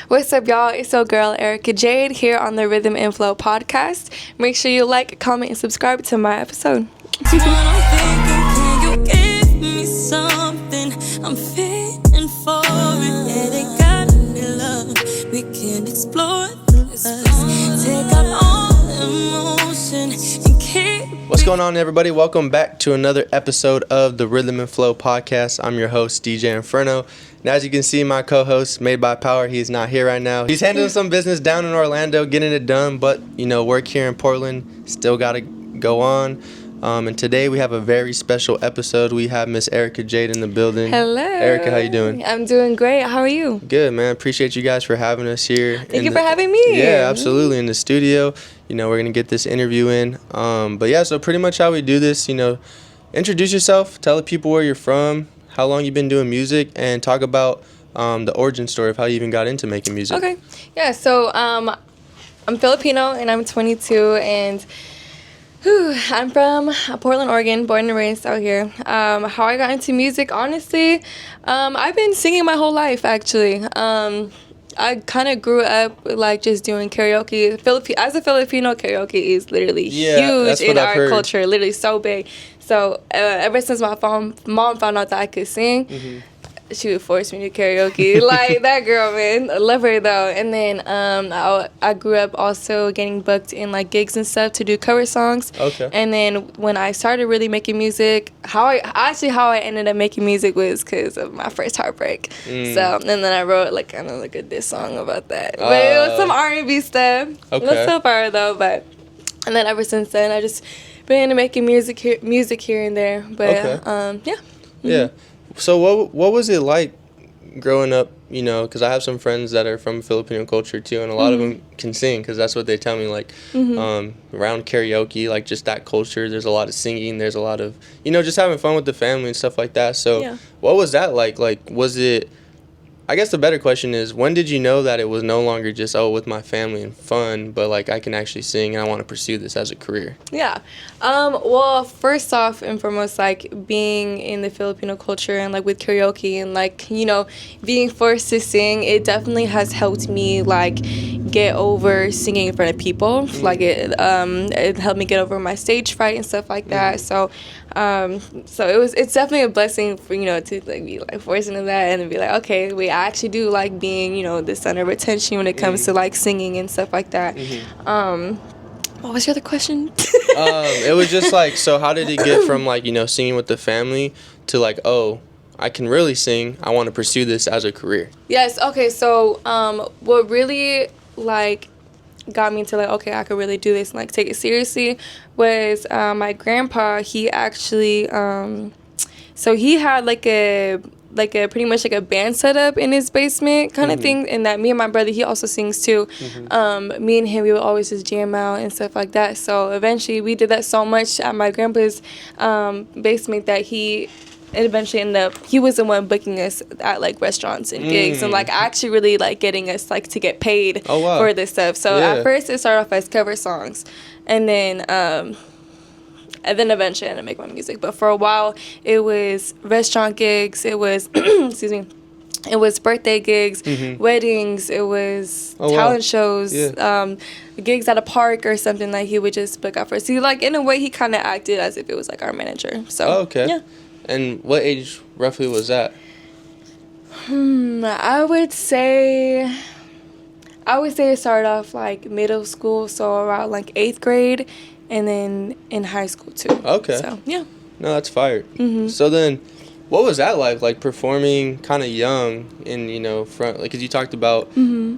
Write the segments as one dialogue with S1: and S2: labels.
S1: What's up, y'all? It's your girl, Eyrica Jade, here on the Rhythm and Flow podcast. Make sure you like, comment, and subscribe to my episode.
S2: I'm give me something. I'm feeling for it. It ain't gotta be love. We can explore us. Take out all emotion and keep.
S3: What's going on, everybody? Welcome back to another episode of the Rhythm and Flow podcast. I'm your host, DJ Inferno. And as you can see, my co-host, Made by Power, he's not here right now. He's handling some business down in Orlando, getting it done, but, work here in Portland still got to go on. And today we have a very special episode. We have Miss Eyrica Jade in the building.
S1: Hello.
S3: Eyrica, how you doing?
S1: I'm doing great. How are you?
S3: Good, man. Appreciate you guys for having us here.
S1: Thank you for having me.
S3: Yeah, absolutely. In the studio. We're going to get this interview in. But yeah, so pretty much how we do this, introduce yourself, tell the people where you're from, how long you've been doing music, and talk about the origin story of how you even got into making music.
S1: Okay. Yeah, so I'm Filipino, and I'm 22, and I'm from Portland, Oregon, born and raised out here. How I got into music, honestly, I've been singing my whole life, actually. I kind of grew up just doing karaoke. As a Filipino, karaoke is literally huge in our culture, literally so big. So ever since my mom found out that I could sing, she would force me to karaoke. That girl, man. I love her, though. And then I grew up also getting booked in, gigs and stuff to do cover songs. Okay. And then when I started really making music, how I ended up making music was because of my first heartbreak. So, and then I wrote, a diss song about that. But it was some RnB stuff. Okay. Not so far, though, and then ever since then, I just been into making music here and there. But, okay. Yeah.
S3: Yeah. So what was it like growing up, because I have some friends that are from Filipino culture too, and a lot of them can sing because that's what they tell me, around karaoke, just that culture, there's a lot of singing, there's a lot of, just having fun with the family and stuff like that. So What was that like? Was it, I guess the better question is, when did you know that it was no longer just, with my family and fun, but, I can actually sing and I want to pursue this as a career?
S1: Yeah. Well, first off and foremost, being in the Filipino culture and, with karaoke and, being forced to sing, it definitely has helped me, get over singing in front of people. It helped me get over my stage fright and stuff like that. So it's definitely a blessing for, to, be, forced into that and be okay, wait, I actually do like being, the center of attention when it comes to singing and stuff like that. What was your other question?
S3: It was just so how did it get from singing with the family to I can really sing, I want to pursue this as a career?
S1: Yes. Okay. So what really got me to okay, I could really do this and take it seriously was my grandpa. He actually so he had a pretty much a band setup in his basement kind of thing, and that me and my brother, he also sings too. Me and him, we would always just jam out and stuff like that. So eventually we did that so much at my grandpa's basement that he eventually ended up, he was the one booking us at restaurants and gigs and actually really getting us to get paid for this stuff. So at first it started off as cover songs, and then eventually I ended up making my music. But for a while, it was restaurant gigs. It was, excuse me, it was birthday gigs, weddings. It was talent shows, gigs at a park or something that he would just book out for us. See, in a way, he kind of acted as if it was our manager. So,
S3: okay. Yeah. And what age roughly was that?
S1: I would say it started off middle school, so around 8th grade. And then in high school, too. Okay. So, yeah.
S3: No, that's fire. So then, what was that like performing kind of young in, front, because you talked about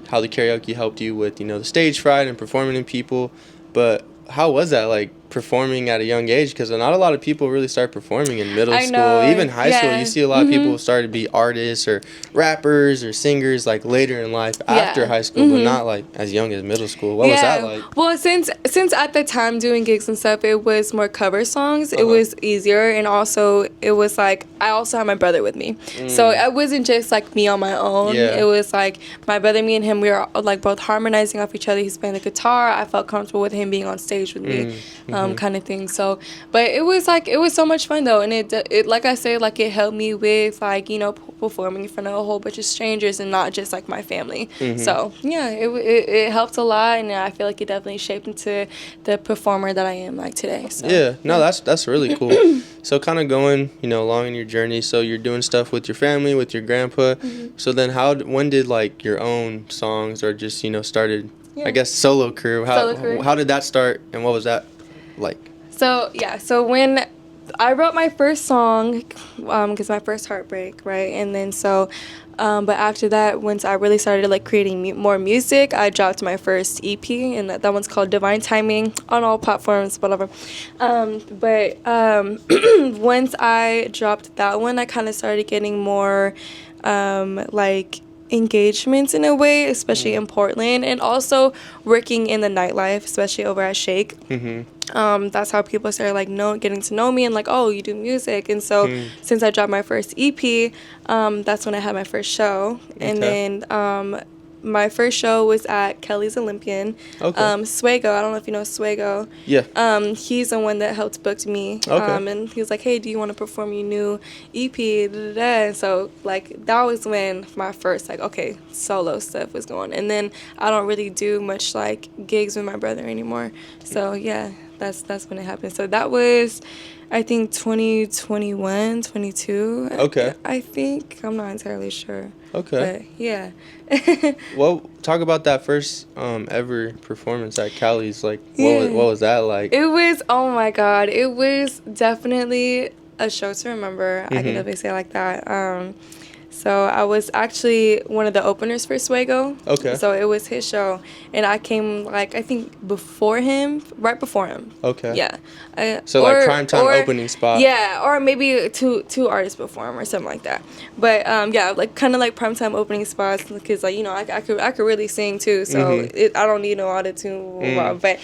S3: how the karaoke helped you with, the stage fright and performing in people, but how was that, performing at a young age? Because not a lot of people really start performing in middle school, even high school. You see a lot of people start to be artists or rappers or singers later in life after high school, but not as young as middle school. What was that like?
S1: Well, since at the time doing gigs and stuff, it was more cover songs. It was easier, and also it was I also had my brother with me, so it wasn't just me on my own. It was my brother, me and him, we were both harmonizing off each other. He's playing the guitar. I felt comfortable with him being on stage with me. kind of thing. So, but it was so much fun though, and it like I say, like it helped me with like, you know, performing in front of a whole bunch of strangers and not just like my family. So yeah, it helped a lot, and I feel like it definitely shaped into the performer that I am like today. So
S3: Yeah, no, that's really cool. So kind of going, you know, along in your journey. So you're doing stuff with your family, with your grandpa. So then when did like your own songs or just, you know, started, I guess, solo career? How did that start, and what was that like?
S1: So yeah, so when I wrote my first song, because my first heartbreak, right, and then so. But after that, once I really started like creating more music, I dropped my first EP, and that one's called Divine Timing on all platforms, whatever. But once I dropped that one, I kind of started getting more like engagements in a way, especially in Portland, and also working in the nightlife, especially over at Shake. That's how people started like getting to know me and like, oh, you do music. And so since I dropped my first EP, that's when I had my first show. And then my first show was at Kelly's Olympian. Swago, I don't know if you know Swago.
S3: Yeah.
S1: He's the one that helped book me. And he was like, hey, do you want to perform your new EP? And so like that was when my first like, okay, solo stuff was going. And then I don't really do much like gigs with my brother anymore. So yeah, that's when it happened. So that was, I think, 2021, 22.
S3: Okay.
S1: I think. I'm not entirely sure.
S3: Okay.
S1: But yeah.
S3: Well, talk about that first ever performance at Cali's. Like, what was that like?
S1: It was, oh my God, it was definitely a show to remember. I can definitely say it like that. So I was actually one of the openers for Swago.
S3: Okay.
S1: So it was his show, and I came like I think right before him.
S3: Okay.
S1: Yeah.
S3: So like primetime opening spot.
S1: Yeah, or maybe two artists before him or something like that. But yeah, like kind of like primetime opening spots, because like, you know, I could really sing too, so I don't need no auto-tune. But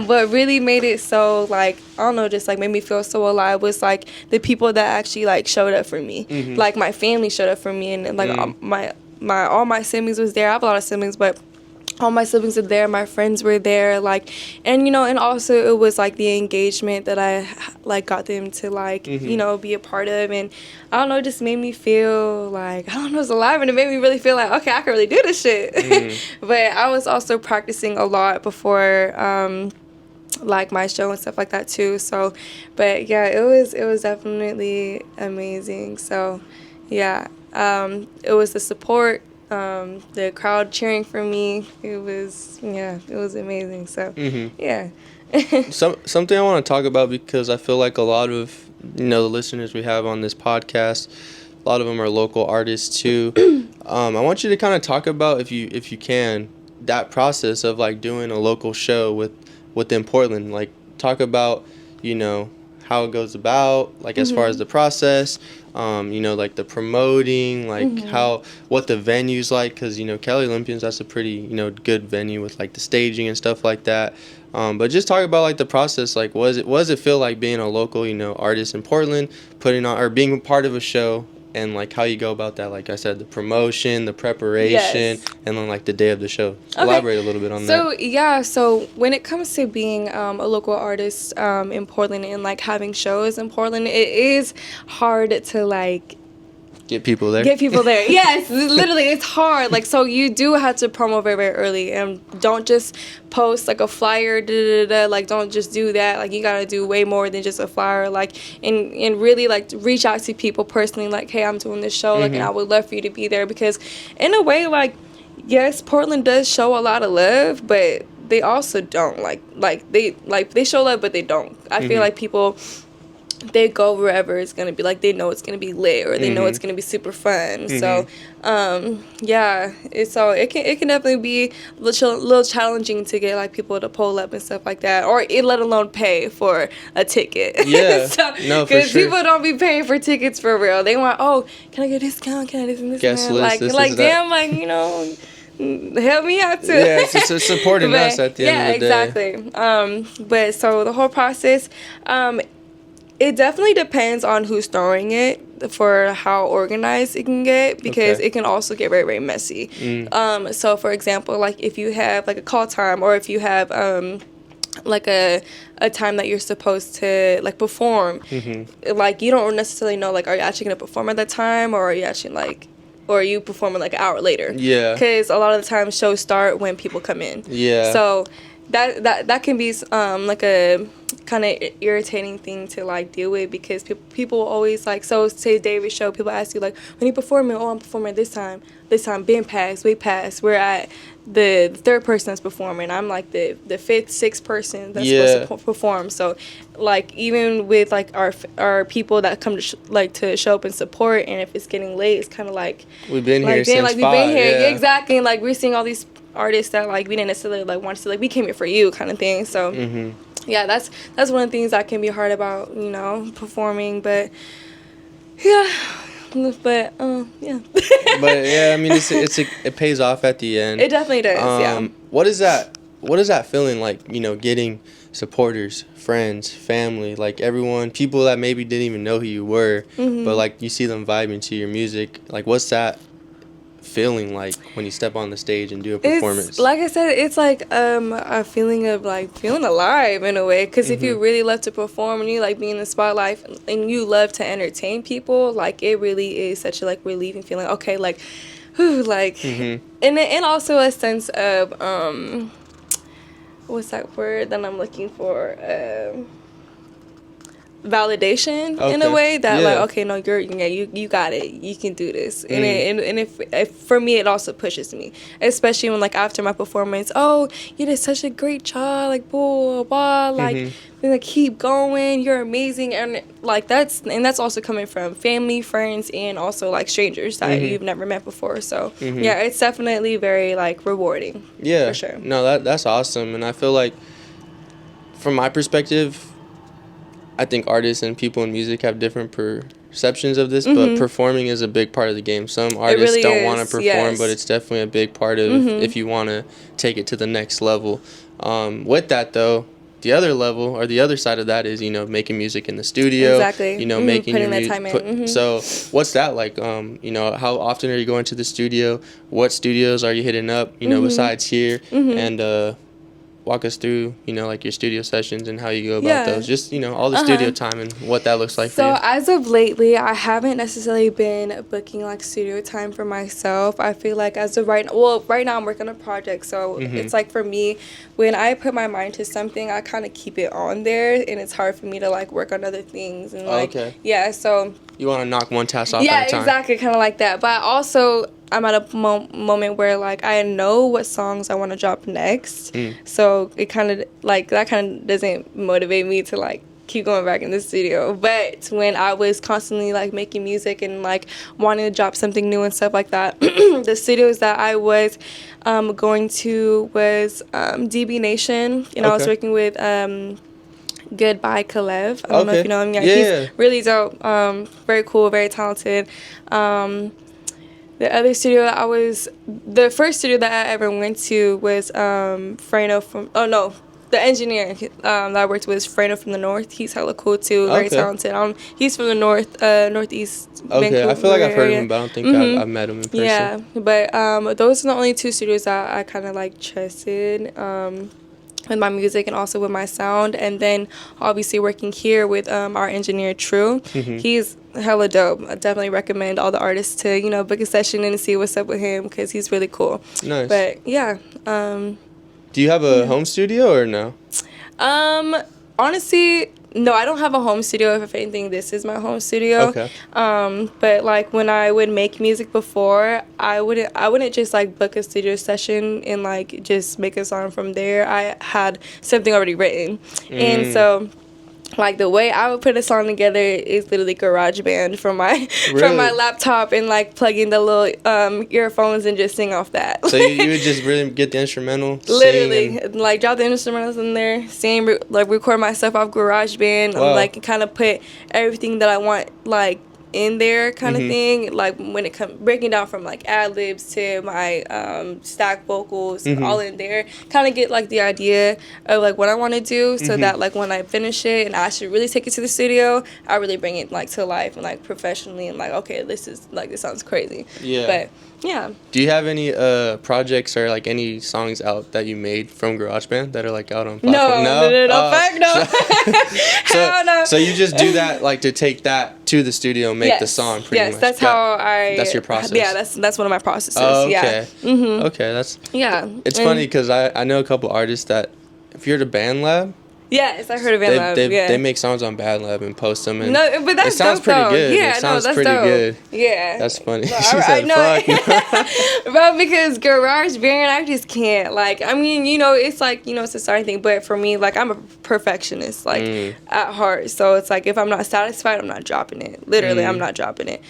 S1: what really made it so like, I don't know, just like made me feel so alive was like the people that actually like showed up for me. Like my family showed up for me, and like all my siblings was there. I have a lot of siblings, but all my siblings were there, my friends were there, like, and you know, and also it was like the engagement that I like got them to like, you know, be a part of, and I don't know, it just made me feel like, I don't know, it's alive, and it made me really feel like, okay, I can really do this shit. But I was also practicing a lot before like my show and stuff like that too. So, but yeah, it was definitely amazing. So yeah, it was the support, the crowd cheering for me. It was amazing. So yeah.
S3: Something I want to talk about, because I feel like a lot of, you know, the listeners we have on this podcast, a lot of them are local artists too. I want you to kind of talk about, if you can, that process of like doing a local show within Portland. Like, talk about, you know, how it goes about, like as far as the process, you know, like the promoting, like what the venue's like, because, you know, Kelly Olympians, that's a pretty, you know, good venue with like the staging and stuff like that. But just talk about like the process, like what does it feel like being a local, you know, artist in Portland, putting on or being a part of a show, and like how you go about that, like I said, the promotion, the preparation, and then like the day of the show. So elaborate a little bit on that.
S1: So yeah, so when it comes to being a local artist in Portland and like having shows in Portland, it is hard to like
S3: get people there.
S1: Yes, literally, it's hard. Like, so you do have to promo very, very early, and don't just post like a flyer, like don't just do that. Like, you gotta do way more than just a flyer, like, and really like reach out to people personally, like, hey, I'm doing this show, like, and I would love for you to be there, because in a way, like, yes, Portland does show a lot of love, but they also don't they show love, but they don't. I feel like people, they go wherever it's gonna be, like they know it's gonna be lit, or they know it's gonna be super fun. So yeah, it can definitely be a little challenging to get like people to pull up and stuff like that, or let alone pay for a ticket.
S3: Yeah.
S1: So,
S3: no, for sure.
S1: People don't be paying for tickets for real. They want, oh, can I get a discount? Can I this and this?
S3: Guest list,
S1: like damn, like, you know, help me out too.
S3: Yeah, it's supporting us at the end of the day.
S1: Yeah, exactly. But so the whole process, it definitely depends on who's throwing it for how organized it can get, because it can also get very, very messy. So for example, like if you have like a call time, or if you have like a time that you're supposed to like perform, like you don't necessarily know like are you actually gonna perform at that time, or are you actually like, or are you performing like an hour later?
S3: Yeah.
S1: Because a lot of the time shows start when people come in.
S3: Yeah.
S1: So that can be like a kind of irritating thing to like deal with, because people always like, so say David's show, people ask you like, when you performing? Oh, I'm performing this time been passed, way past, we're at the third person that's performing, I'm like the fifth, sixth person that's supposed to perform. So like even with like our people that come to to show up and support, and if it's getting late, it's kind of like
S3: we've been
S1: like,
S3: here since
S1: like, we've been here,
S3: yeah.
S1: Exactly, and like we're seeing all these artists that like we didn't necessarily like want to see, like we came here for you kind of thing. So yeah, that's one of the things that can be hard about, you know, performing. But yeah, but yeah.
S3: But yeah, I mean, it pays off at the end.
S1: It definitely does. Yeah.
S3: What is that feeling like? You know, getting supporters, friends, family, like everyone, people that maybe didn't even know who you were, but like you see them vibing to your music. Like, what's that feeling like when you step on the stage and do a performance?
S1: It's, like I said, it's like a feeling of like feeling alive in a way, because if you really love to perform and you like being in the spotlight and you love to entertain people, like it really is such a like relieving feeling. Okay, like whew, like and also a sense of what's that word that I'm looking for, validation in a way that like, okay, no, you got it, you can do this. And if for me, it also pushes me, especially when like after my performance, oh, you did such a great job, like blah blah blah, like then like keep going, you're amazing. And like that's also coming from family, friends, and also like strangers that you've never met before. So yeah, it's definitely very like rewarding.
S3: Yeah,
S1: for sure.
S3: No, that's awesome. And I feel like from my perspective, I think artists and people in music have different perceptions of this, but performing is a big part of the game. Some artists
S1: really
S3: don't want to
S1: is,
S3: perform, but it's definitely a big part of if you want to take it to the next level. With that, though, the other level or the other side of that is, you know, making music in the studio.
S1: Exactly.
S3: You know, making
S1: putting
S3: your
S1: that time in.
S3: So what's that like? You know, how often are you going to the studio? What studios are you hitting up, you know, besides here? And walk us through, you know, like your studio sessions and how you go about those. Just, you know, all the studio time and what that looks like for you.
S1: So as of lately, I haven't necessarily been booking like studio time for myself. I feel like as of right now I'm working on a project. So it's like for me, when I put my mind to something, I kind of keep it on there, and it's hard for me to like work on other things. And like, yeah, so.
S3: You want to knock one task off at a time.
S1: Yeah, exactly, kind of like that. But also, I'm at a moment where like I know what songs I want to drop next, so it kind of like that kind of doesn't motivate me to like keep going back in the studio. But when I was constantly like making music and like wanting to drop something new and stuff like that, the studios that I was going to was DB Nation, and I was working with Goodbye Kalev. I don't know if you know him. Yeah, he's really dope. Very cool, very talented. The other studio the first studio that I ever went to was Frano from, the engineer that I worked with is Frano from the North. He's hella cool too, very talented. He's from the northeast Vancouver
S3: I feel like I've heard
S1: area.
S3: of him, but I don't think I've met him in person.
S1: Yeah, but those are the only two studios that I kind of like trusted with my music and also with my sound. And then obviously working here with our engineer True, he's hella dope. I definitely recommend all the artists to, you know, book a session and see what's up with him, because he's really cool.
S3: Nice.
S1: But yeah.
S3: Do you have a home studio or no?
S1: Honestly, no, I don't have a home studio. If anything, this is my home studio.
S3: Okay.
S1: But like when I would make music before, I wouldn't just like book a studio session and like just make a song from there. I had something already written, and so like the way I would put a song together is literally GarageBand from my laptop, and like plug in the little earphones and just sing off that.
S3: So you would just really get the instrumental,
S1: literally like drop the instrumentals in there, like record myself off GarageBand, like kind of put everything that I want like in there kind of thing. Like when it comes breaking down from like ad libs to my stack vocals, all in there. Kind of get like the idea of like what I want to do, so that like when I finish it and I should really take it to the studio, I really bring it like to life and like professionally and like, okay, this sounds crazy. Yeah. But yeah.
S3: Do you have any projects or like any songs out that you made from GarageBand that are like out on platform?
S1: No, fuck no. Hell no.
S3: So you just do that like to take that to the studio and make the song pretty much.
S1: Yes, that's how I.
S3: That's your process.
S1: Yeah, that's one of my processes.
S3: Oh, okay.
S1: Yeah.
S3: Okay, that's.
S1: Yeah.
S3: It's funny because I know a couple artists that if you're at a band lab.
S1: Yes, I heard of BandLab.
S3: They make songs on BandLab and post them, and
S1: but that's
S3: it sounds
S1: dope,
S3: pretty
S1: though.
S3: good.
S1: Yeah,
S3: it sounds
S1: that's
S3: pretty
S1: dope.
S3: good.
S1: Yeah,
S3: that's funny.
S1: No,
S3: She said,
S1: "Fuck," bro. Because GarageBand, I just can't. Like, I mean, it's like it's a starting thing, but for me, like, I'm a perfectionist, like at heart. So it's like if I'm not satisfied, I'm not dropping it. Literally, I'm not dropping it.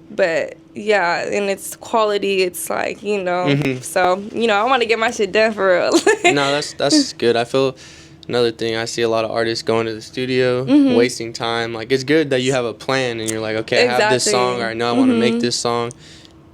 S1: But yeah, and it's quality. It's like so I want to get my shit done for real.
S3: No, that's good. I feel. Another thing, I see a lot of artists going to the studio, wasting time. Like, it's good that you have a plan and you're like, okay, I have this song, or I know I want to make this song.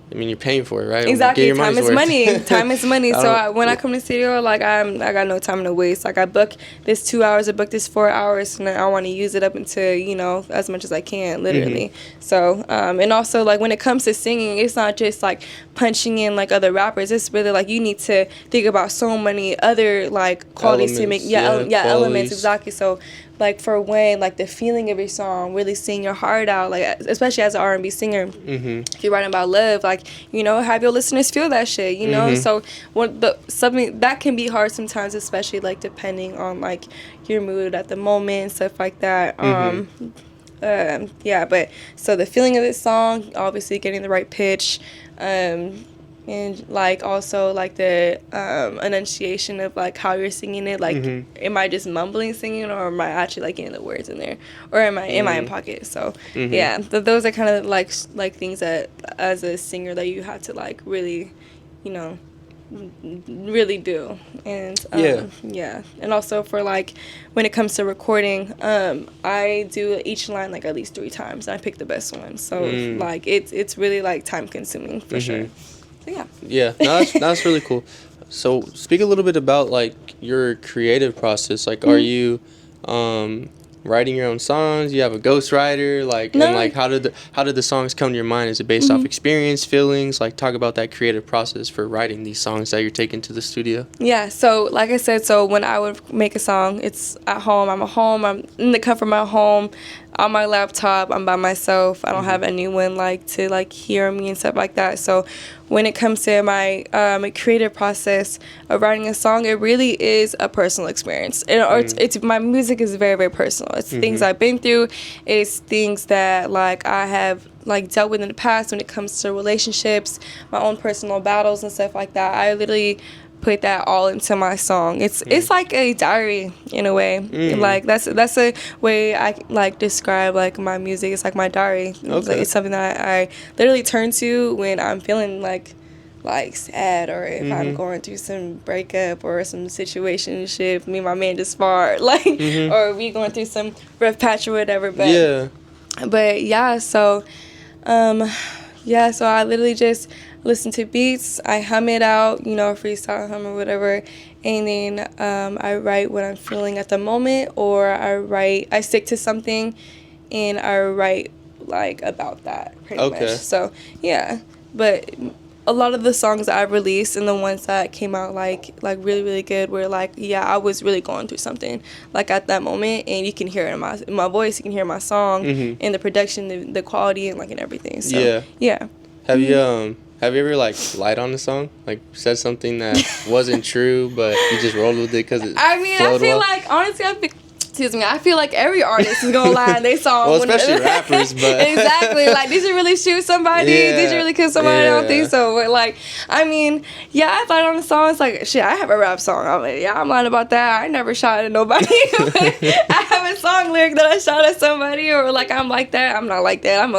S3: I mean, you're paying for it, right?
S1: Exactly. Time is money. Time is money. So when I come to the studio, like, I got no time to waste. Like, I book this 2 hours, I book this 4 hours, and I want to use it up until, as much as I can, literally. So, and also, like, when it comes to singing, it's not just, like, punching in, like, other rappers. It's really, like, you need to think about so many other, like, qualities
S3: elements,
S1: to make. Elements, exactly. So, like, for when, like, the feeling of your song, really sing your heart out, like, especially as an R&B singer, if you're writing about love, like, have your listeners feel that shit, So something that can be hard sometimes, especially, like, depending on, like, your mood at the moment, stuff like that. Yeah, but so the feeling of this song, obviously getting the right pitch, and like also like the enunciation of like how you're singing it, like am I just mumbling singing, or am I actually like getting the words in there, or am I in pocket? So yeah, those are kind of like things that as a singer that you have to like really really do. And yeah, and also for like when it comes to recording, I do each line like at least 3 times, and I pick the best one. So like it's really like time consuming for sure. So
S3: yeah, no, that's really cool. So speak a little bit about like your creative process. Like, are you writing your own songs? You have a ghostwriter? Like, no. And like how did the songs come to your mind? Is it based off experience, feelings? Like, talk about that creative process for writing these songs that you're taking to the studio.
S1: Yeah, so like I said, so when I would make a song, it's at home. I'm at home. I'm in the comfort of my home, on my laptop. I'm by myself. I don't have anyone like to like hear me and stuff like that. So when it comes to my creative process of writing a song, it really is a personal experience. It's my music is very, very personal. It's things I've been through. It's things that like I have like dealt with in the past when it comes to relationships, my own personal battles and stuff like that. I literally put that all into my song. It's like a diary in a way. Like that's a way I like describe like my music. It's like my diary.
S3: Okay.
S1: It's something that I literally turn to when I'm feeling like sad, or if I'm going through some breakup or some situationship, me and my man just fought, like or we going through some rough patch or whatever. But so so I literally just listen to beats, I hum it out, freestyle hum or whatever, and then I write what I'm feeling at the moment, or I stick to something and I write like about that pretty much. So yeah, but a lot of the songs that I've released and the ones that came out like really, really good were like, I was really going through something like at that moment, and you can hear it in my voice, you can hear my song and the production, the quality, and like and everything. So yeah.
S3: Have you ever like lied on the song, like said something that wasn't true but you just rolled with it because it
S1: I feel like honestly I feel like every artist is gonna lie on their song.
S3: Well, especially rappers, but
S1: exactly. Like, did you really shoot somebody? Did you really kill somebody? I don't think so. But like, I lied on the song. It's like, shit, I have a rap song. I'm lying about that. I never shot at nobody. I have a song lyric that I shot at somebody, or like I'm like that. I'm not like that. I'm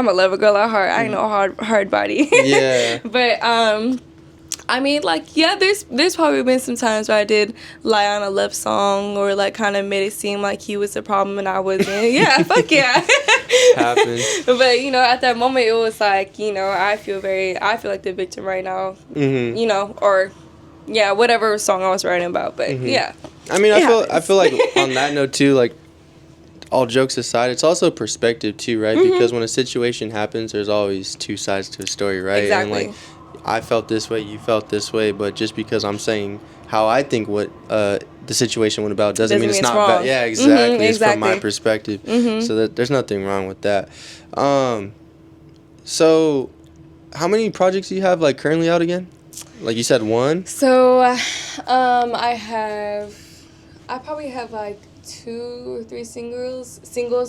S1: a lover girl at heart. I ain't no hard body.
S3: Yeah.
S1: But I mean, like, yeah, there's probably been some times where I did lie on a love song or, like, kind of made it seem like he was the problem and I wasn't. Yeah, fuck yeah.
S3: Happens.
S1: But, you know, at that moment, it was like, you know, I feel like the victim right now, you know, or, yeah, whatever song I was writing about. But, yeah.
S3: I mean, I feel like on that note, too, like, all jokes aside, it's also perspective, too, right? Because when a situation happens, there's always two sides to a story, right?
S1: Exactly.
S3: And, like, I felt this way, you felt this way, but just because I'm saying how I think what the situation went about doesn't mean it's not
S1: wrong.
S3: bad. Yeah, exactly. It's from
S1: Exactly.
S3: my perspective. So there's nothing wrong with that. So how many projects do you have, like, currently out again? Like you said, one?
S1: So, I probably have, like, 2 or 3 singles,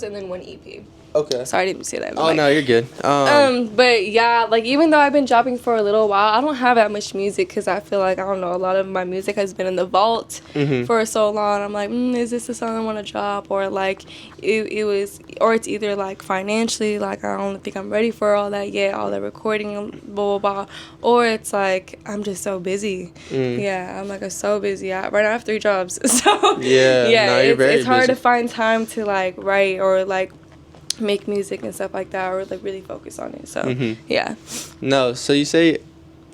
S1: and then 1 EP.
S3: Okay.
S1: Sorry, I didn't say that.
S3: Oh, no, you're good.
S1: But yeah, like, even though I've been dropping for a little while, I don't have that much music because I feel like, I don't know, a lot of my music has been in the vault for so long. I'm like, is this the song I want to drop? Or, like, it's either, like, financially, like, I don't think I'm ready for all that yet, all the recording, blah, blah, blah. Or it's like, I'm just so busy. Yeah, I'm, like, so busy. Right now I have 3 jobs. So,
S3: yeah, no,
S1: it's hard
S3: busy.
S1: to find time to, like, write or, like, make music and stuff like that, or like really focus on it. So yeah.
S3: No, so you say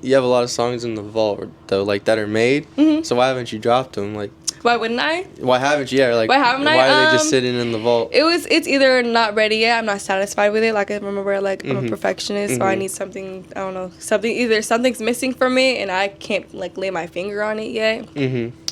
S3: you have a lot of songs in the vault though, like that are made. So why haven't you dropped them? Like,
S1: why wouldn't I?
S3: Why haven't you? Yeah, like,
S1: why haven't I?
S3: Why are they just sitting in the vault?
S1: It's either not ready yet. I'm not satisfied with it. Like, I remember, like, I'm a perfectionist, so I need something. I don't know, either something's missing from me and I can't, like, lay my finger on it yet.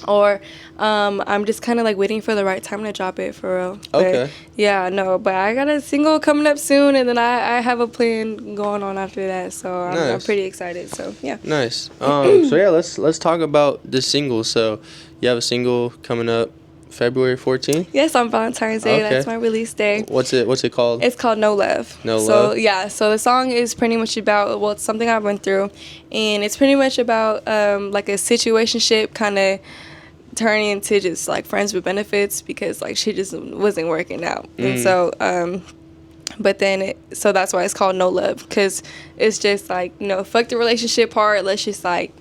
S1: Or I'm just kind of, like, waiting for the right time to drop it, for real. But,
S3: Okay.
S1: Yeah, no, but I got a single coming up soon, and then I have a plan going on after that, so I'm pretty excited. So yeah.
S3: Nice. So yeah, let's talk about this single. So you have a single coming up February 14th?
S1: Yes, on Valentine's Day.
S3: Okay.
S1: That's my release day.
S3: What's it called?
S1: It's called No Love.
S3: No
S1: Love.
S3: Love?
S1: Yeah, so the song is pretty much about, well, it's something I went through, and it's pretty much about like a situationship kind of turning into just like friends with benefits because like she just wasn't working out. And so but then so that's why it's called No Love, because it's just like, you know, fuck the relationship part, let's just like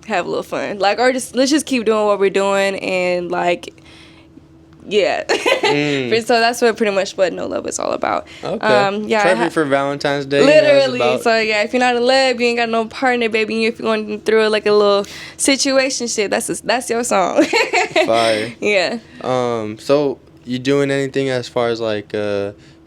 S1: have a little fun, like, or just let's just keep doing what we're doing, and like, yeah. So that's pretty much what No Love is all about.
S3: Okay.
S1: Yeah,
S3: perfect for Valentine's Day.
S1: Literally. So yeah, if you're not in love, you ain't got no partner, baby. If you're going through like a little situation shit, that's your song.
S3: Fire.
S1: Yeah.
S3: So you doing anything as far as like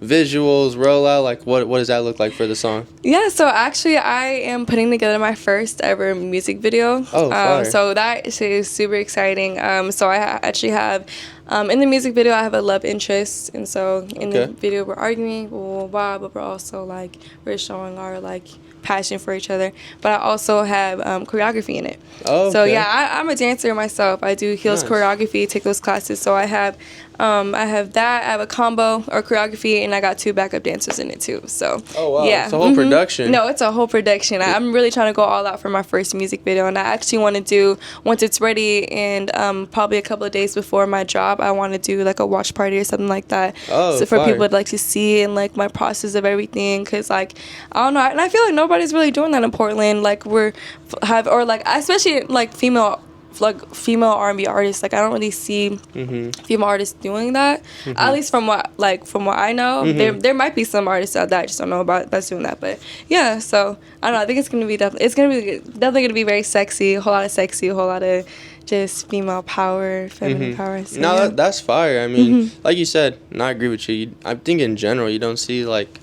S3: visuals, rollout? Like what does that look like for the song?
S1: Yeah, so actually I am putting together my first ever music video.
S3: Oh, fire.
S1: So that is super exciting. So I actually have in the music video I have a love interest, and so in the video we're arguing, blah, blah, blah, but we're also like we're showing our like passion for each other. But I also have choreography in it.
S3: Oh, okay.
S1: So yeah, I'm a dancer myself. I do heels choreography, take those classes. So I have that. I have a combo or choreography, and I got 2 backup dancers in it too. So
S3: oh wow,
S1: yeah,
S3: it's a whole production.
S1: No, it's a whole production. I'm really trying to go all out for my first music video, and I actually want to do, once it's ready and probably a couple of days before my drop, I want to do like a watch party or something like that.
S3: Oh,
S1: so for
S3: fire.
S1: people to like to see and like my process of everything, because like I don't know, and I feel like nobody's really doing that in Portland. Like especially like female R&B artists, like I don't really see female artists doing that. At least from what I know, there might be some artists out there I just don't know about that's doing that. But yeah, so I don't know. I think it's gonna be definitely gonna be very sexy, a whole lot of just female power, feminine power. So,
S3: no,
S1: yeah.
S3: that's fire. I mean, like you said, and I agree with you. I think in general you don't see like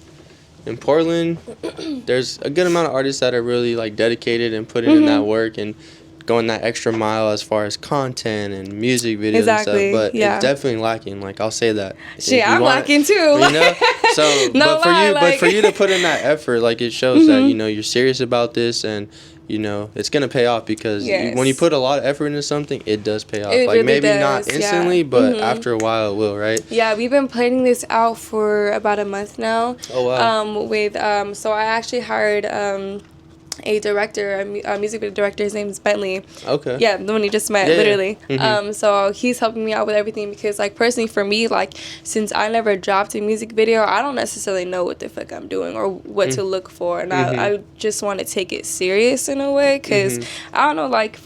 S3: in Portland. There's a good amount of artists that are really like dedicated and putting in that work and going that extra mile as far as content and music videos and stuff, but it's definitely lacking. Like I'll say that.
S1: Shit, I'm lacking too. You know?
S3: So,
S1: no
S3: but for you to put in that effort, like it shows that you know you're serious about this, and you know it's gonna pay off, because when you put a lot of effort into something, it does pay off.
S1: It
S3: like
S1: really
S3: maybe
S1: does,
S3: not instantly, but after a while it will, right?
S1: Yeah, we've been planning this out for about a month now.
S3: Oh wow.
S1: So I actually hired a director, a music video director. His name is Bentley.
S3: Okay.
S1: Yeah, the one you just met,
S3: Yeah,
S1: literally.
S3: yeah.
S1: So he's helping me out with everything because, like, personally for me, like, since I never dropped a music video, I don't necessarily know what the fuck I'm doing or what to look for. And I just want to take it serious in a way because, I don't know, like,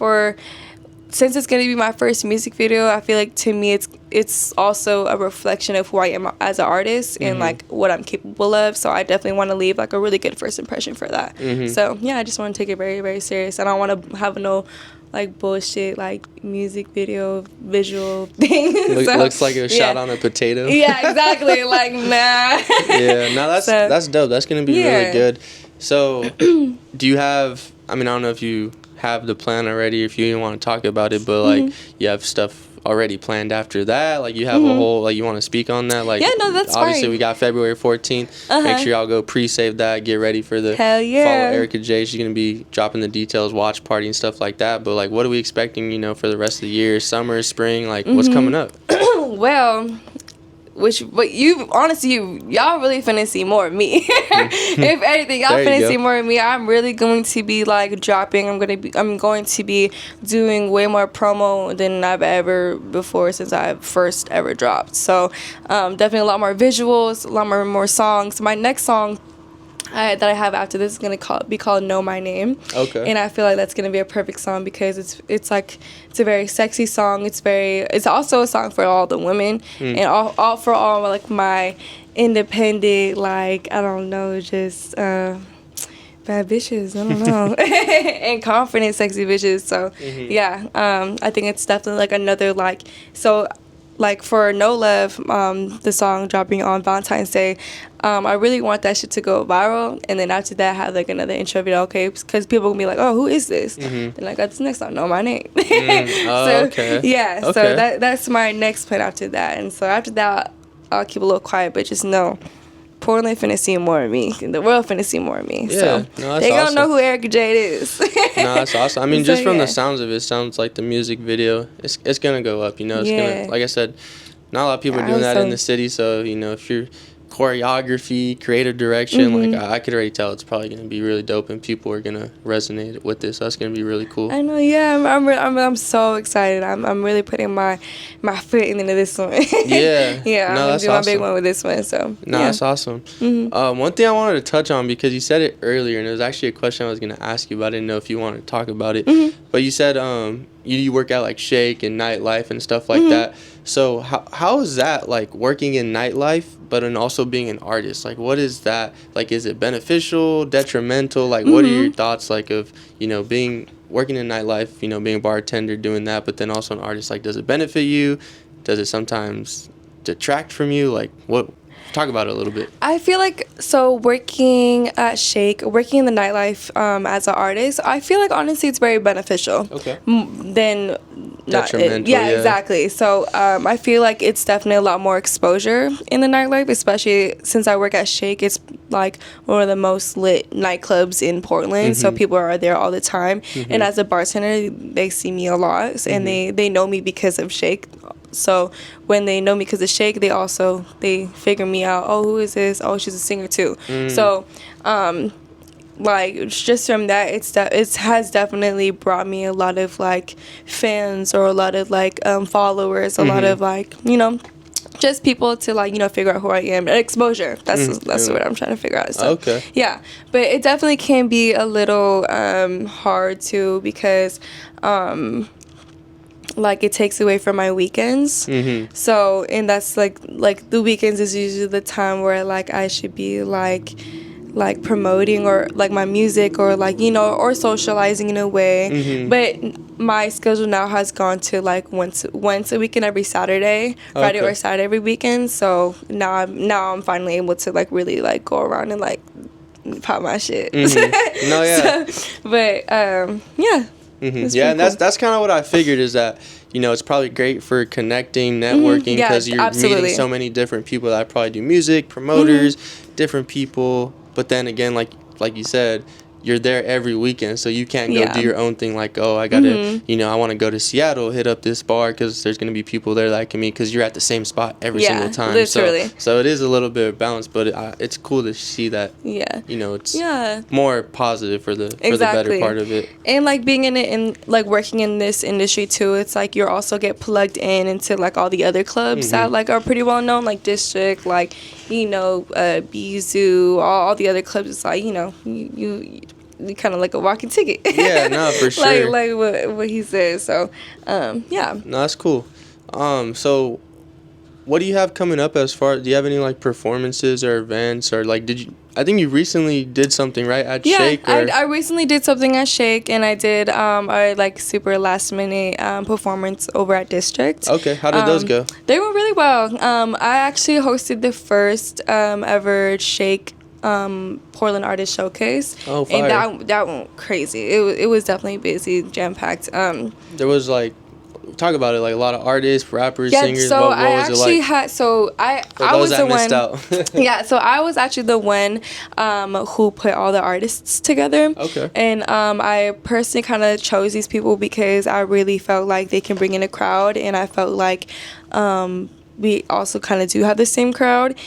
S1: since it's going to be my first music video, I feel like to me it's also a reflection of who I am as an artist and like what I'm capable of. So I definitely want to leave like a really good first impression for that. So yeah, I just want to take it very, very serious. I don't want to have no like bullshit like music video visual thing.
S3: Looks like it was shot on a potato.
S1: Yeah, exactly. Like, nah.
S3: Yeah, no, that's dope. That's gonna be really good. So do you have, I mean, I don't know if you have the plan already, if you even want to talk about it, but like you have stuff already planned after that, like you have a whole, like you want to speak on that, like,
S1: yeah, no, that's
S3: obviously
S1: fine.
S3: we got February 14th. Make sure y'all go pre-save that, get ready for the
S1: Hell yeah.
S3: follow Eyrica Jade. She's gonna be dropping the details, watch party and stuff like that. But like, what are we expecting, you know, for the rest of the year, summer, spring, like what's coming up?
S1: Well, but y'all really finna see more of me. If anything, y'all finna see more of me. I'm really going to be like dropping. I'm going to be doing way more promo than I've ever before since I first ever dropped. So definitely a lot more visuals, a lot more songs. My next song that I have after this is gonna be called "Know My Name." Okay. And I feel like that's gonna be a perfect song because it's a very sexy song. It's also a song for all the women and all for all like my independent, like, I don't know, just bad bitches, I don't know, and confident sexy bitches. So yeah, I think it's definitely like another like for No Love, the song dropping on Valentine's Day, I really want that shit to go viral, and then after that have like another intro video, okay, because people will be like, oh, who is this? And like, that's next song, Know My Name.
S3: Okay.
S1: Yeah,
S3: okay.
S1: so that's my next plan after that, and so after that I'll keep a little quiet, but just know Portland finna see more of me. The world finna see more of me.
S3: Yeah,
S1: so
S3: no,
S1: they gonna
S3: awesome.
S1: know who Eyrica Jade is.
S3: No, that's awesome. I mean, just from the sounds of it, sounds like the music video, it's gonna go up. You know, it's gonna, like I said, not a lot of people are doing that in the city. So you know, if you're choreography, creative direction, like I could already tell it's probably gonna be really dope, and people are gonna resonate with this. So that's gonna be really cool.
S1: I know, yeah. I'm so excited. I'm really putting my foot into this one. Yeah,
S3: yeah.
S1: I'm gonna do my big one with this one. So
S3: no, that's awesome. One thing I wanted to touch on, because you said it earlier, and it was actually a question I was gonna ask you, but I didn't know if you wanted to talk about it. But you said you work at like Shake and nightlife and stuff like that. So how is that, like, working in nightlife but and also being an artist? Like, what is that like? Is it beneficial, detrimental? Like, what are your thoughts, like, of, you know, working in nightlife, you know, being a bartender, doing that, but then also an artist? Like, does it benefit you? Does it sometimes detract from you? Like, what? Talk about it a little bit.
S1: I feel like, so working at Shake, working in the nightlife as an artist, I feel like honestly it's very beneficial. Okay. Then
S3: detrimental.
S1: Yeah, exactly. So I feel like it's definitely a lot more exposure in the nightlife, especially since I work at Shake. It's like one of the most lit nightclubs in Portland, so people are there all the time. And as a bartender, they see me a lot, and they know me because of Shake. So when they know me because of Shake, they figure me out. Oh, who is this? Oh, she's a singer too. So like, just from that, it has definitely brought me a lot of like fans, or a lot of like followers, a lot of like, you know, just people to, like, you know, figure out who I am. Exposure. That's what I'm trying to figure out. So,
S3: okay. Yeah,
S1: but it definitely can be a little hard too, because like, it takes away from my weekends. So, and that's like the weekends is usually the time where like I should be like promoting, or like my music, or like, you know, or socializing in a way. But my schedule now has gone to like once a weekend, every Saturday, Friday or Saturday every weekend. So now I'm finally able to like really like go around and like pop my shit.
S3: No, yeah.
S1: So, but yeah.
S3: Yeah, and that's kind of what I figured, is that, you know, it's probably great for connecting, networking, because you're meeting so many different people that probably do music, promoters, different people. But then again, like you said, you're there every weekend, so you can't go
S1: Yeah.
S3: do your own thing. Like, oh, I gotta, I want to go to Seattle, hit up this bar because there's gonna be people there that I can meet because you're at the same spot every single time.
S1: Literally.
S3: So it is a little bit of balance, but it's cool to see that.
S1: Yeah.
S3: It's more positive for the better part of it.
S1: And like being in it and like working in this industry too, it's like you also get plugged into like all the other clubs that like are pretty well known, like District, like Bizoo, all the other clubs. It's like you kind of like a walking ticket.
S3: Yeah, no, for sure.
S1: like what he says. So yeah.
S3: No, that's cool. So what do you have coming up do you have any like performances or events or like I think you recently did something, right, at Shake?
S1: I recently did something at Shake, and I did a like super last minute performance over at District.
S3: Okay, how did those go?
S1: They went really well. I actually hosted the first ever Shake Portland Artist Showcase.
S3: Oh, fire.
S1: And that went crazy. It was definitely busy, jam packed.
S3: There was like, talk about it, like a lot of artists, rappers, singers.
S1: So
S3: what
S1: I
S3: was
S1: actually
S3: it like?
S1: had I was the one. Yeah, so I was actually the one who put all the artists together.
S3: Okay.
S1: And I personally kind of chose these people because I really felt like they can bring in a crowd, and I felt like we also kind of do have the same crowd.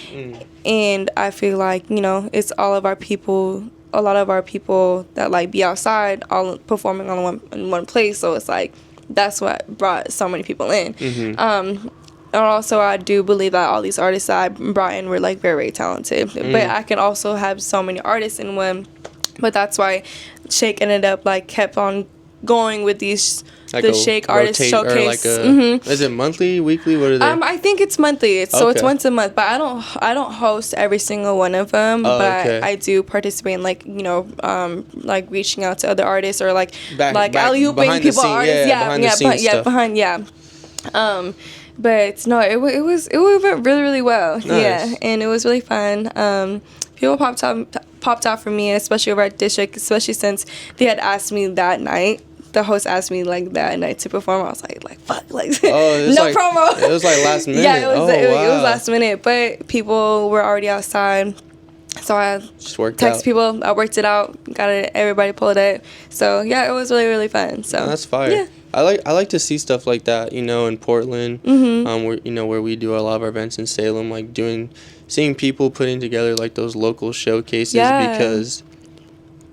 S1: And I feel like it's all of our people. A lot of our people that like be outside all performing in one place. So it's like that's what brought so many people in. And also I do believe that all these artists that I brought in were like very, very talented. But I can also have so many artists in one. But that's why Shake ended up like kept on going with these
S3: like
S1: the Shake Artist Showcase.
S3: Like is it monthly, weekly? What are they?
S1: I think it's monthly. It's once a month, but I don't host every single one of them. But
S3: okay.
S1: I do participate in like like reaching out to other artists or like alley-ooping people artists. But no, it went really, really well.
S3: Nice.
S1: Yeah, and it was really fun. People popped out for me, especially over at District, especially since they had asked me that night. The host asked me like that night to perform. I was like fuck, like no promo.
S3: It was like last minute.
S1: Yeah, it was last minute, but people were already outside, so I
S3: just
S1: text people. I worked it out, got it. Everybody pulled it. So yeah, it was really, really fun. So
S3: that's fire.
S1: Yeah.
S3: I like to see stuff like that, in Portland, where we do a lot of our events in Salem, like seeing people putting together like those local showcases because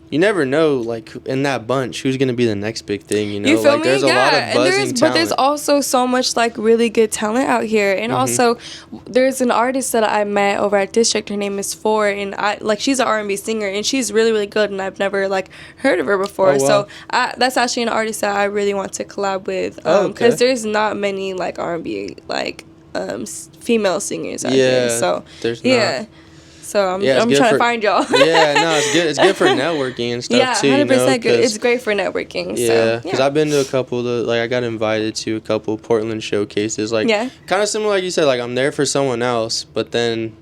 S3: you never know, like, in that bunch, who's going to be the next big thing,
S1: You feel
S3: like,
S1: me?
S3: there's a lot of buzzing talent.
S1: But there's also so much, like, really good talent out here. And also, there's an artist that I met over at District. Her name is Four. And, she's an R&B singer. And she's really, really good. And I've never, like, heard of her before.
S3: Oh, wow.
S1: So, that's actually an artist that I really want to collab with. Because there's not many, like, R&B, like, female singers out here. So,
S3: there's
S1: not. So I'm trying to find y'all.
S3: Yeah, no, it's good. It's good for networking and stuff too.
S1: 100% good. It's great for networking.
S3: Yeah, because I've been to a couple. I got invited to a couple Portland showcases. Like, kind of similar, like you said. Like, I'm there for someone else, but then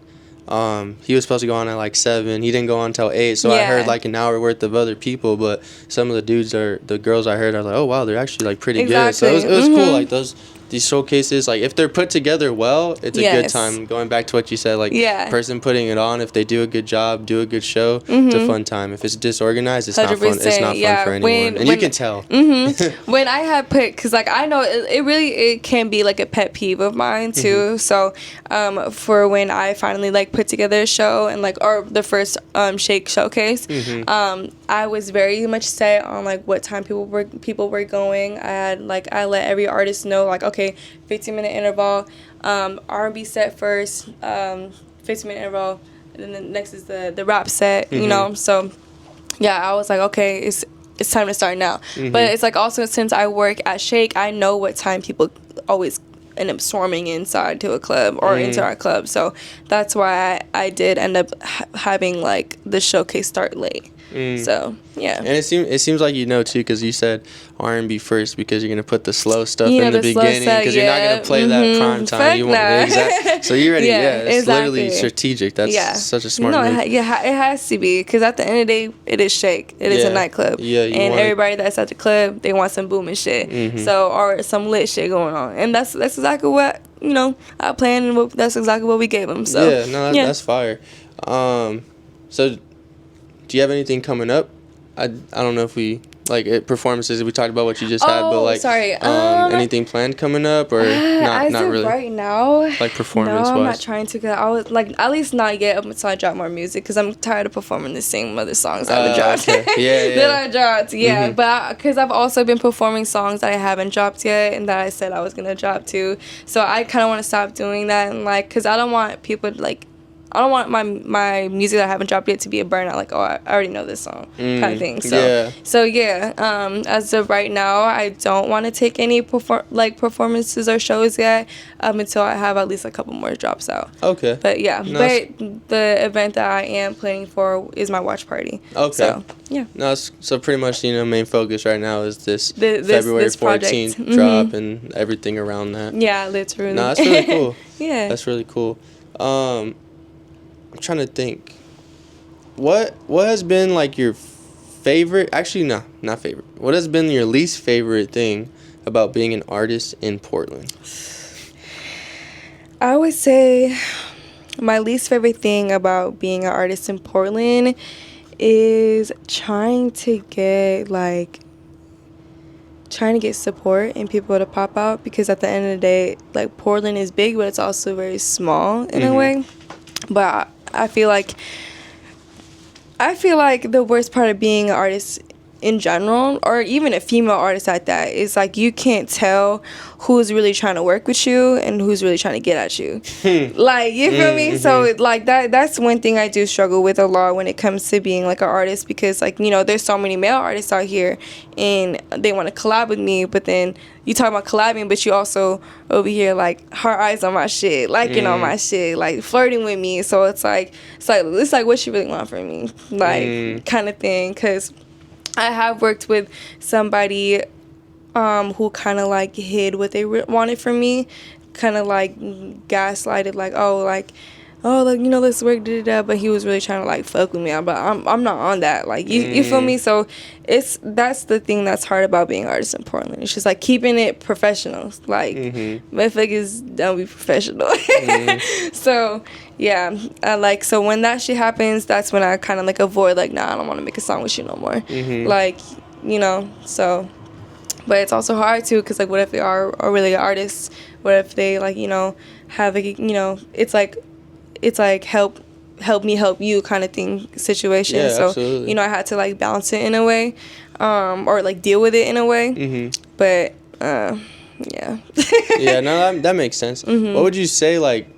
S3: he was supposed to go on at like 7. He didn't go on until 8. So I heard like an hour worth of other people. But some of the girls I heard, I was like, oh wow, they're actually like pretty good. So it was cool. Like these showcases, like if they're put together well, it's a good time. Going back to what you said, like person putting it on, if they do a good job, do a good show, it's a fun time. If it's disorganized, it's not fun. It's not fun for anyone, and you can tell.
S1: When I had put, because like I know it can be like a pet peeve of mine too. So for when I finally like put together a show and or the first Shake showcase, I was very much set on like what time people were going. I let every artist know like, okay, 15-minute interval, R&B set first, 15-minute interval, and then the next is the rap set, so yeah, I was like, okay, it's time to start now. But it's like also since I work at Shake, I know what time people always end up swarming inside to a club or into our club, so that's why I did end up having like the showcase start late. So yeah, and
S3: it seems like too, because you said R&B first because you're gonna put the slow stuff in the beginning because you're not gonna play that prime time. You want So you're ready. It's literally strategic. That's such a smart move.
S1: It has to be because at the end of the day, it is Shake. It is a nightclub. And everybody that's at the club, they want some booming shit. So or some lit shit going on, and that's exactly what I planned, and that's exactly what we gave them. So
S3: that's fire. So. Do you have anything coming up I don't know if we like performances. We talked about what you just had, but like,
S1: sorry.
S3: anything planned coming up or not really?
S1: Right now,
S3: like performance
S1: no, I'm
S3: wise.
S1: not trying to. Cause I was like, at least not yet up until I drop more music. Cause I'm tired of performing the same other songs that I dropped.
S3: Okay. Yeah.
S1: that I dropped. Yeah, but because I've also been performing songs that I haven't dropped yet, and that I said I was gonna drop too. So I kind of want to stop doing that, and like, cause I don't want people to like. I don't want my music that I haven't dropped yet to be a burnout, like, oh, I already know this song kind of thing. So as of right now, I don't want to take any performances or shows yet until I have at least a couple more drops out.
S3: Okay.
S1: But yeah, the event that I am planning for is my watch party.
S3: Okay.
S1: So, yeah.
S3: No, so pretty much, main focus right now is this February 14th drop and everything around that.
S1: Yeah, literally.
S3: No, that's really cool.
S1: Yeah.
S3: That's really cool. I'm trying to think. What has been like your favorite? Actually, no, not favorite. What has been your least favorite thing about being an artist in Portland?
S1: I would say my least favorite thing about being an artist in Portland is trying to get support and people to pop out, because at the end of the day, like, Portland is big, but it's also very small in a way. But I feel like the worst part of being an artist in general, or even a female artist at that, is like you can't tell who's really trying to work with you and who's really trying to get at you. Like, you feel me? So like that's one thing I do struggle with a lot when it comes to being like an artist, because like, there's so many male artists out here and they want to collab with me, but then you talk about collabing, but you also over here like heart eyes on my shit, liking on my shit, like flirting with me. So it's like what you really want from me, like kind of thing. Because I have worked with somebody who kind of like hid what they wanted from me, kind of like gaslighted, like, let's work, but he was really trying to like fuck with me. But I'm not on that. Like, you feel me? So that's the thing that's hard about being an artist in Portland. It's just like keeping it professional. Like, motherfuckers don't be professional. So yeah, so when that shit happens, that's when I kind of like avoid, like, nah, I don't want to make a song with you no more. Like, so. But it's also hard too, because like, what if they are really artists? What if they like, have like, it's like help me help you kind of thing situation.
S3: Yeah,
S1: so
S3: absolutely.
S1: I had to like balance it in a way, or like deal with it in a way. But yeah.
S3: Yeah, no, that makes sense. What would you say, like,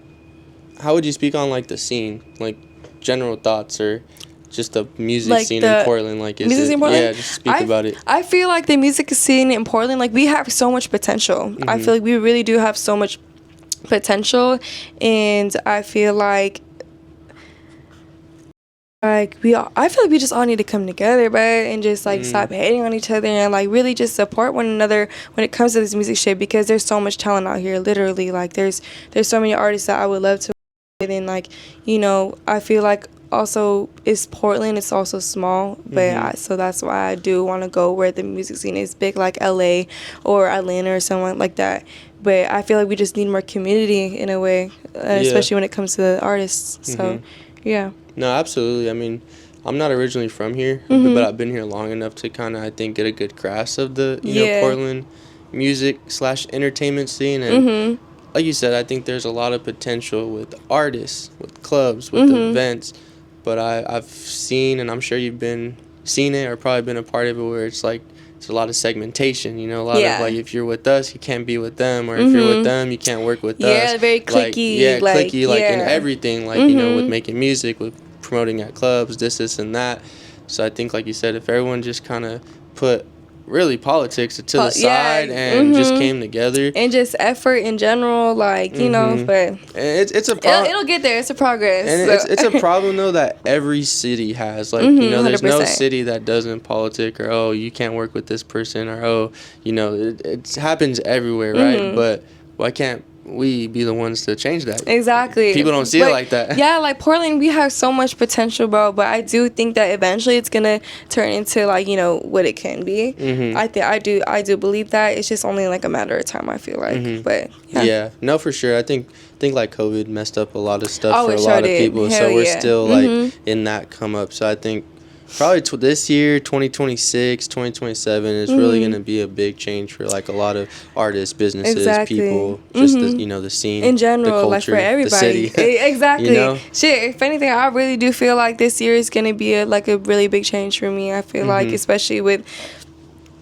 S3: how would you speak on like the scene, like general thoughts, or just the music
S1: like
S3: scene in Portland? Like, is it, yeah, just speak about it.
S1: I feel like the music scene in Portland, like, we have so much potential. I feel like we really do have so much potential, and I feel like I feel like we just all need to come together, bro, and just like stop hating on each other, and like really just support one another when it comes to this music shit, because there's so much talent out here, literally. Like, there's so many artists that I would love to, and like, I feel like also it's Portland, it's also small, but so that's why I do want to go where the music scene is big, like LA or Atlanta or somewhere like that. But I feel like we just need more community in a way, especially when it comes to the artists. So yeah. No,
S3: absolutely. I mean, I'm not originally from here, but I've been here long enough to kind of, I think, get a good grasp of the Portland music/entertainment scene. And like you said, I think there's a lot of potential with artists, with clubs, with events. But I've seen, and I'm sure you've seen it or probably been a part of it, where it's like it's a lot of segmentation, a lot of like, if you're with us, you can't be with them, or if you're with them, you can't work with us.
S1: Yeah, very cliquey.
S3: Cliquey, like in everything, like, with making music, with promoting at clubs, this and that. So I think, like you said, if everyone just kind of put really politics to the side and just came together, and just
S1: effort in general, like, but
S3: it's a
S1: it'll get there. It's a progress,
S3: and
S1: so.
S3: it's a problem though that every city has, like, there's 100%. No city that doesn't politic, or you can't work with this person, or it happens everywhere, right? But why can't we be the ones to change that?
S1: Exactly.
S3: People don't see it like that.
S1: Yeah, like Portland, we have so much potential, bro. But I do think that eventually it's gonna turn into like, what it can be. I do believe that. It's just only like a matter of time, I feel like. But
S3: yeah, no, for sure. I think like COVID messed up a lot of stuff for a
S1: sure
S3: lot of
S1: did.
S3: people.
S1: Hell
S3: so we're
S1: yeah.
S3: still like in that come up. So I think probably this year, 2026, 2027 is really going to be a big change for like a lot of artists, businesses, people, just the scene
S1: in general,
S3: the culture,
S1: like for everybody.
S3: the city.
S1: Exactly.
S3: You know?
S1: Shit, if anything, I really do feel like this year is gonna be a really big change for me. I feel like, especially with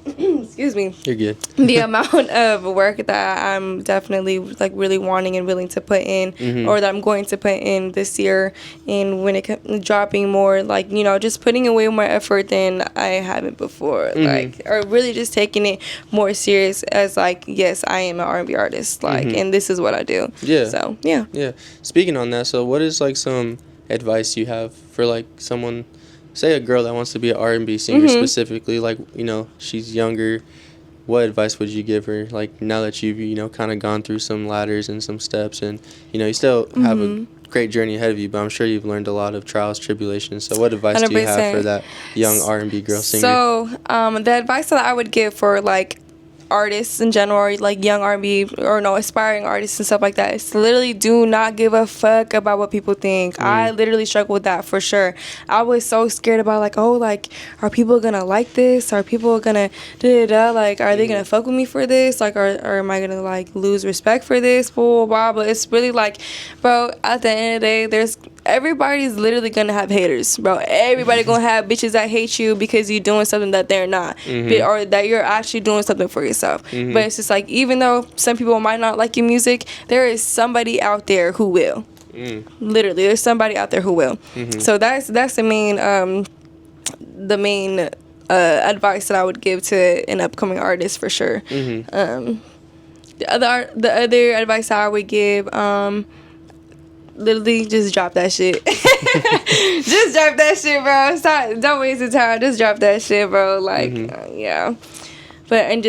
S1: excuse me.
S3: You're good.
S1: The amount of work that I'm definitely like really wanting and willing to put in, or that I'm going to put in this year, and when it comes dropping more, like, you know, just putting away more effort than I haven't before, like, or really just taking it more serious as like, yes, I am an R&B artist, like, and this is what I do.
S3: Yeah.
S1: So yeah.
S3: Yeah. Speaking on that, so what is like some advice you have for like someone, say a girl that wants to be an R&B singer specifically, like, you know, she's younger, what advice would you give her, like, now that you've, you know, kind of gone through some ladders and some steps, and, you know, you still have a great journey ahead of you, but I'm sure you've learned a lot of trials, tribulations, so what advice
S1: 100%.
S3: do you have for that young R&B girl singer?
S1: So, the advice that I would give for, like, artists in general, or like young R&B or no aspiring artists and stuff like that, is to literally do not give a fuck about what people think. I literally struggle with that for sure. I was so scared about like, oh, like, are people gonna like this? Are people gonna like, are they gonna fuck with me for this? Like, or am I gonna like lose respect for this? Blah, blah, blah. But it's really like, bro, at the end of the day, everybody's literally gonna have haters, bro. Everybody gonna have bitches that hate you because you're doing something that they're not, or that you're actually doing something for yourself. But it's just like, even though some people might not like your music, there is somebody out there who will. Literally, there's somebody out there who will. So that's the main advice that I would give to an upcoming artist for sure. The other advice I would give, literally just drop that shit. Just drop that shit, bro. Stop, don't waste your time. Just drop that shit, bro. Like, yeah. But and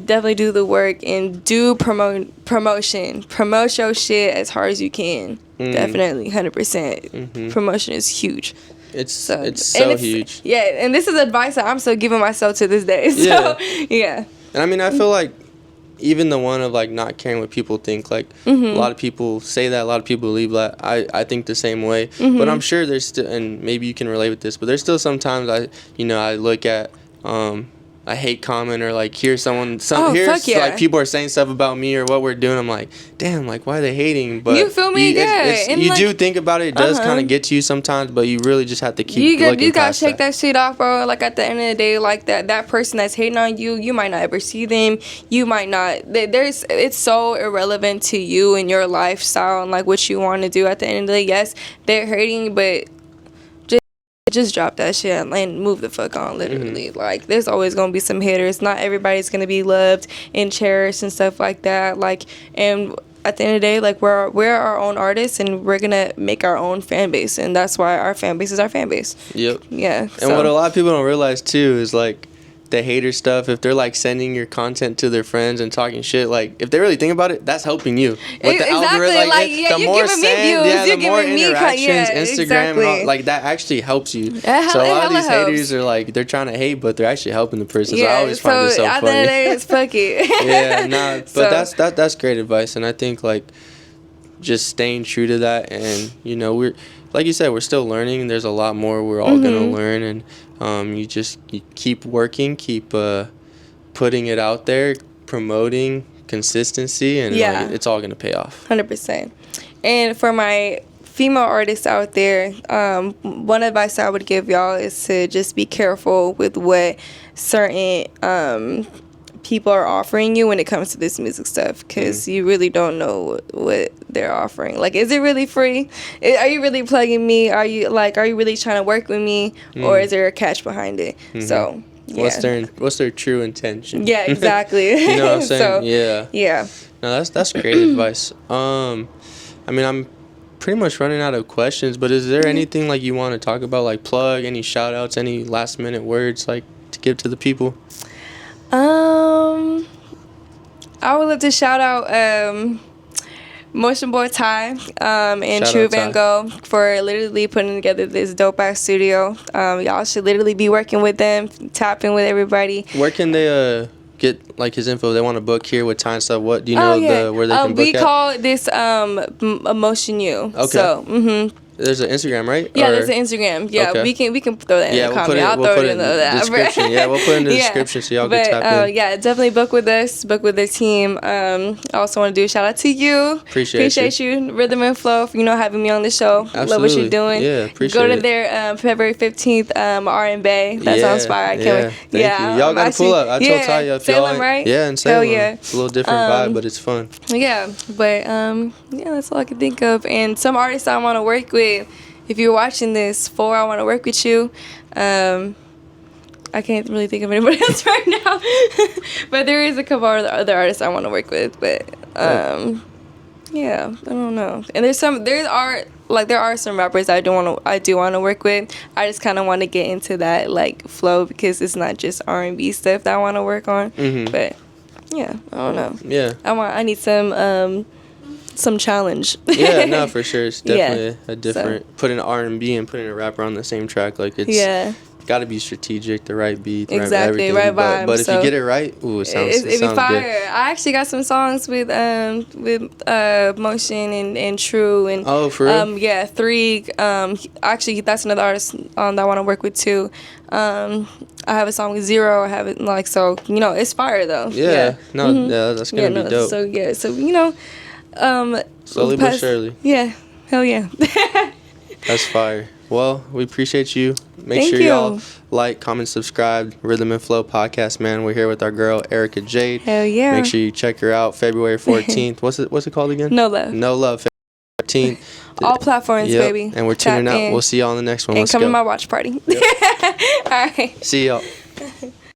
S1: definitely do the work and do promotion. Promote your shit as hard as you can. Definitely, 100%. Promotion is huge.
S3: It's so huge.
S1: Yeah, and this is advice that I'm still giving myself to this day. So yeah.
S3: And I mean, I feel like even the one of like not caring what people think, like a lot of people say that, a lot of people believe that. I think the same way, but I'm sure there's still, and maybe you can relate with this, but there's still sometimes I look at a hate comment or like hear like people are saying stuff about me or what we're doing. I'm like, damn, like why are they hating? But
S1: you feel me?
S3: You like, do think about it. It does kind of get to you sometimes, but you really just have to keep looking.
S1: You gotta shake that shit off, bro. Like at the end of the day, like that person that's hating on you, you might not ever see them. You might not. It's so irrelevant to you and your lifestyle and like what you want to do. At the end of the day, yes, they're hating, but just drop that shit and move the fuck on, literally. Like, there's always gonna be some haters. Not everybody's gonna be loved and cherished and stuff like that. Like, and at the end of the day, like, we're our own artists and we're gonna make our own fan base, and that's why our fan base is our fan base.
S3: Yep.
S1: Yeah.
S3: And what a lot of people don't realize too is like the hater stuff, if they're like sending your content to their friends and talking shit, like if they really think about it, that's helping you. With the algorithm,
S1: the
S3: more
S1: giving me views,
S3: the more interactions, Instagram, and all, like that actually helps you. So a lot of these haters are like, they're trying to hate, but they're actually helping the person. So I always find this so funny.
S1: At the end of the day, it's fucky.
S3: Yeah, nah, but that's great advice, and I think like just staying true to that, and you know, we're like you said, we're still learning. There's a lot more we're all gonna learn, and you keep working, keep putting it out there, promoting consistency, and like, it's all gonna pay off.
S1: 100%. And for my female artists out there, one advice I would give y'all is to just be careful with what certain people are offering you when it comes to this music stuff, because you really don't know what they're offering. Like, is it really free? Are you really plugging me? Are you really trying to work with me, or is there a catch behind it? So yeah.
S3: What's their true intention?
S1: Yeah, exactly.
S3: You know what I'm saying?
S1: So, yeah.
S3: No, that's great advice. I mean, I'm pretty much running out of questions, but is there anything like you want to talk about, like plug, any shout outs, any last minute words like to give to the people?
S1: I would love to shout out Motion Boy Ty and True Van Gogh for literally putting together this dope ass studio. Y'all should literally be working with them, tapping with everybody.
S3: Where can they get like his info? They want to book here with Ty and stuff. What do you know where they can book
S1: we
S3: at?
S1: call this Emotion U.
S3: Okay.
S1: So
S3: There's an Instagram, right?
S1: Yeah,
S3: Or-
S1: there's an Instagram. Yeah,
S3: Okay.
S1: we can throw that in the comment. I'll
S3: we'll
S1: throw
S3: put
S1: it in the
S3: description. Yeah, we'll put it in the
S1: Yeah.
S3: description so y'all
S1: But
S3: can tap in.
S1: yeah, definitely book with us, book with the team. I also want to do a shout out to you.
S3: Appreciate
S1: you, Rhythm and Flow, for having me on the show.
S3: Absolutely.
S1: Love what you're doing.
S3: Yeah, appreciate
S1: Go to
S3: it.
S1: their February 15th RnB. That
S3: Yeah,
S1: sounds fire. I can't
S3: yeah,
S1: wait.
S3: thank you. Y'all gotta pull up. I told Taya if y'all
S1: Salem,
S3: ain't-
S1: right?
S3: Yeah, in
S1: Hell
S3: Salem.
S1: yeah.
S3: It's a little different vibe, but it's fun.
S1: Yeah, but yeah, that's all I can think of. And some artists I want to work with. If you're watching this, I want to work with you. I can't really think of anybody else right now, but there is a couple other artists I want to work with. But yeah, I don't know. And there are some rappers I do want to work with. I just kind of want to get into that like flow because it's not just R&B stuff that I want to work on.
S3: Mm-hmm.
S1: But yeah, I don't know.
S3: Yeah.
S1: I need some challenge.
S3: Yeah, no, for sure. It's
S1: Yeah.
S3: definitely a different putting R&B and putting a rapper on the same track. Like it's got to be strategic, the right beat, the
S1: Exactly,
S3: right everything.
S1: right vibe.
S3: But if
S1: So
S3: you get it right, ooh, it sounds
S1: it'd be
S3: sounds
S1: fire.
S3: good.
S1: I actually got some songs with Motion and True and
S3: Oh, for real?
S1: yeah, 3. Actually, that's another artist that I want to work with too. I have a song with Zero. I have it like so. It's fire though.
S3: Yeah. No,
S1: Mhm.
S3: yeah, that's gonna be dope.
S1: So
S3: Slowly but surely.
S1: Yeah, hell yeah.
S3: That's fire. Well, we appreciate you. Make
S1: Thank
S3: sure
S1: you.
S3: y'all like, comment, subscribe. Rhythm and Flow podcast, man. We're here with our girl Eyrica Jade.
S1: Hell yeah.
S3: Make sure you check her out. February 14th. What's it called again?
S1: No Love.
S3: No Love. February 14th.
S1: All platforms,
S3: Yep.
S1: baby.
S3: And we're
S1: Tap
S3: tuning out.
S1: in.
S3: We'll see y'all on the next one.
S1: And
S3: Let's
S1: come
S3: go.
S1: to my watch party. All right.
S3: See y'all.